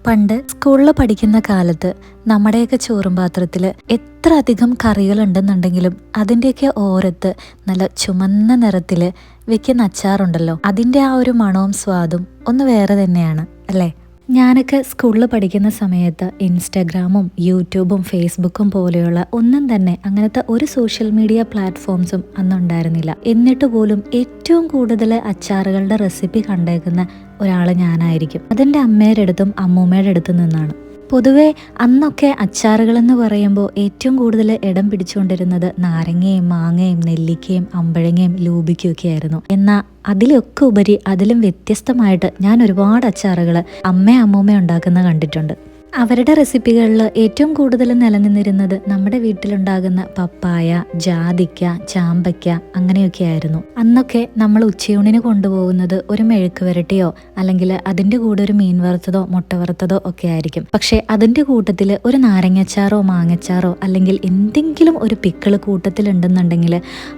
പണ്ട് സ്കൂളിൽ പഠിക്കുന്ന കാലത്ത് നമ്മുടെയൊക്കെ ചോറും പാത്രത്തിൽ എത്ര അധികം കറികളുണ്ടെന്നുണ്ടെങ്കിലും അതിൻ്റെയൊക്കെ ഓരത്ത് നല്ല ചുമന്ന നിറത്തിൽ വെക്കുന്ന അച്ചാറുണ്ടല്ലോ, അതിൻ്റെ ആ ഒരു മണവും സ്വാദും ഒന്ന് വേറെ തന്നെയാണ് അല്ലേ. ഞാനൊക്കെ സ്കൂളിൽ പഠിക്കുന്ന സമയത്ത് ഇൻസ്റ്റാഗ്രാമും യൂട്യൂബും ഫേസ്ബുക്കും പോലെയുള്ള ഒന്നും തന്നെ അങ്ങനത്തെ ഒരു സോഷ്യൽ മീഡിയ പ്ലാറ്റ്ഫോംസും അന്നുണ്ടായിരുന്നില്ല. എന്നിട്ട് പോലും ഏറ്റവും കൂടുതൽ അച്ചാറുകളുടെ റെസിപ്പി കണ്ടേക്കുന്ന ഒരാൾ ഞാനായിരിക്കും. അതെൻ്റെ അമ്മയുടെ അടുത്തും അമ്മൂമ്മയുടെ അടുത്തു നിന്നാണ്. പൊതുവെ അന്നൊക്കെ അച്ചാറുകൾ എന്ന് പറയുമ്പോൾ ഏറ്റവും കൂടുതൽ ഇടം പിടിച്ചുകൊണ്ടിരുന്നത് നാരങ്ങയും മാങ്ങയും നെല്ലിക്കയും അമ്പഴങ്ങയും ലൂബിക്കും ഒക്കെ ആയിരുന്നു. എന്നാൽ അതിലൊക്കെ ഉപരി അതിലും വ്യത്യസ്തമായിട്ട് ഞാൻ ഒരുപാട് അച്ചാറുകൾ അമ്മൂമ്മ ഉണ്ടാക്കുന്ന കണ്ടിട്ടുണ്ട്. അവരുടെ റെസിപ്പികളിൽ ഏറ്റവും കൂടുതൽ നിലനിന്നിരുന്നത് നമ്മുടെ വീട്ടിലുണ്ടാകുന്ന പപ്പായ, ജാതിക്ക, ചാമ്പയ്ക്ക അങ്ങനെയൊക്കെ ആയിരുന്നു. അന്നൊക്കെ നമ്മൾ ഉച്ചയൂണിന് കൊണ്ടുപോകുന്നത് ഒരു മെഴുക്ക് വരട്ടിയോ അല്ലെങ്കിൽ അതിൻ്റെ കൂടെ ഒരു മീൻ വറുത്തതോ മുട്ട വറുത്തതോ ഒക്കെ ആയിരിക്കും. പക്ഷേ അതിൻ്റെ കൂട്ടത്തിൽ ഒരു നാരങ്ങച്ചാറോ മാങ്ങച്ചാറോ അല്ലെങ്കിൽ എന്തെങ്കിലും ഒരു പിക്കിള് കൂട്ടത്തിലുണ്ടെന്നുണ്ടെങ്കിൽ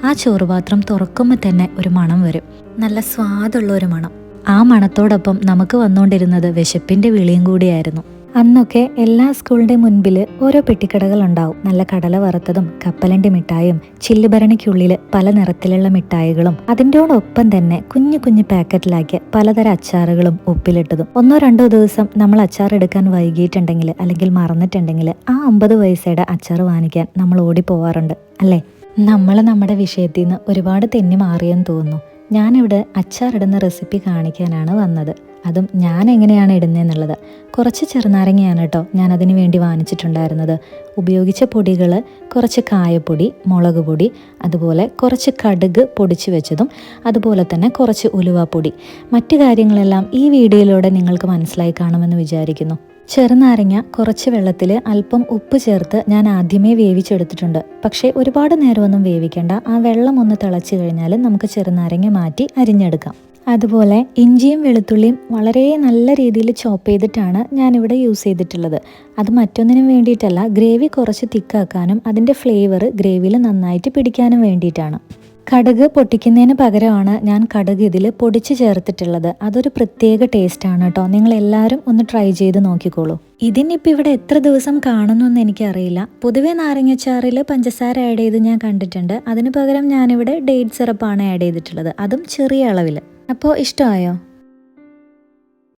ആ ചോറുപാത്രം തുറക്കുമ്പോൾ തന്നെ ഒരു മണം വരും, നല്ല സ്വാദുള്ള ഒരു മണം. ആ മണത്തോടൊപ്പം നമുക്ക് വന്നുകൊണ്ടിരുന്നത് വിശപ്പിൻ്റെ വിളിയും കൂടിയായിരുന്നു. അന്നൊക്കെ എല്ലാ സ്കൂളിൻ്റെ മുൻപിൽ ഓരോ പെട്ടിക്കടകൾ ഉണ്ടാവും. നല്ല കടല വറുത്തതും കപ്പലണ്ടി മിഠായും ചില്ലുഭരണിക്കുള്ളിൽ പല നിറത്തിലുള്ള മിഠായികളും അതിൻ്റെയോടൊപ്പം തന്നെ കുഞ്ഞു കുഞ്ഞു പാക്കറ്റിലാക്കിയ പലതരം അച്ചാറുകളും ഉപ്പിലിട്ടതും. 1-2 ദിവസം നമ്മൾ അച്ചാർ എടുക്കാൻ വൈകിയിട്ടുണ്ടെങ്കിൽ അല്ലെങ്കിൽ മറന്നിട്ടുണ്ടെങ്കിൽ ആ 50 പൈസയുടെ അച്ചാർ വാങ്ങിക്കാൻ നമ്മൾ ഓടിപ്പോവാറുണ്ട് അല്ലേ. നമ്മൾ നമ്മുടെ വിഷയത്തിൽ നിന്ന് ഒരുപാട് തെന്നി മാറിയെന്ന് തോന്നുന്നു. ഞാനിവിടെ അച്ചാറിടുന്ന റെസിപ്പി കാണിക്കാനാണ് വന്നത്. അതും ഞാൻ എങ്ങനെയാണ് ഇടുന്നതെന്നുള്ളത്. കുറച്ച് ചെറുനാരങ്ങയാണ് കേട്ടോ ഞാൻ അതിന് വേണ്ടി വാങ്ങിച്ചിട്ടുണ്ടായിരുന്നത്. ഉപയോഗിച്ച പൊടികൾ കുറച്ച് കായപ്പൊടി, മുളക് പൊടി, അതുപോലെ കുറച്ച് കടുക് പൊടിച്ച് വെച്ചതും, അതുപോലെ തന്നെ കുറച്ച് ഉലുവാപ്പൊടി. മറ്റു കാര്യങ്ങളെല്ലാം ഈ വീഡിയോയിലൂടെ നിങ്ങൾക്ക് മനസ്സിലായി കാണുമെന്ന് വിചാരിക്കുന്നു. ചെറുനാരങ്ങ കുറച്ച് വെള്ളത്തിൽ അല്പം ഉപ്പ് ചേർത്ത് ഞാൻ ആദ്യമേ വേവിച്ചെടുത്തിട്ടുണ്ട്. പക്ഷേ ഒരുപാട് നേരമൊന്നും വേവിക്കേണ്ട. ആ വെള്ളം ഒന്ന് തിളച്ച് കഴിഞ്ഞാൽ നമുക്ക് ചെറുനാരങ്ങ മാറ്റി അരിഞ്ഞെടുക്കാം. അതുപോലെ ഇഞ്ചിയും വെളുത്തുള്ളിയും വളരെ നല്ല രീതിയിൽ ചോപ്പ് ചെയ്തിട്ടാണ് ഞാനിവിടെ യൂസ് ചെയ്തിട്ടുള്ളത്. അത് മറ്റൊന്നിനും വേണ്ടിയിട്ടല്ല, ഗ്രേവി കുറച്ച് തിക്കാക്കാനും അതിൻ്റെ ഫ്ലേവർ ഗ്രേവിയിൽ നന്നായിട്ട് പിടിക്കാനും വേണ്ടിയിട്ടാണ്. കടുക് പൊട്ടിക്കുന്നതിന് പകരമാണ് ഞാൻ കടുക് ഇതിൽ പൊടിച്ച് ചേർത്തിട്ടുള്ളത്. അതൊരു പ്രത്യേക ടേസ്റ്റാണ് കേട്ടോ. നിങ്ങളെല്ലാവരും ഒന്ന് ട്രൈ ചെയ്ത് നോക്കിക്കോളൂ. ഇതിനിപ്പോൾ ഇവിടെ എത്ര ദിവസം കാണുമെന്നൊന്നും എനിക്കറിയില്ല. പൊതുവേ നാരങ്ങച്ചാറിൽ പഞ്ചസാര ആഡ് ചെയ്ത് ഞാൻ കണ്ടിട്ടുണ്ട്. അതിന് പകരം ഞാനിവിടെ ഡേറ്റ് സിറപ്പാണ് ആഡ് ചെയ്തിട്ടുള്ളത്, അതും ചെറിയ അളവിൽ. അപ്പോൾ ഇഷ്ടമായോ?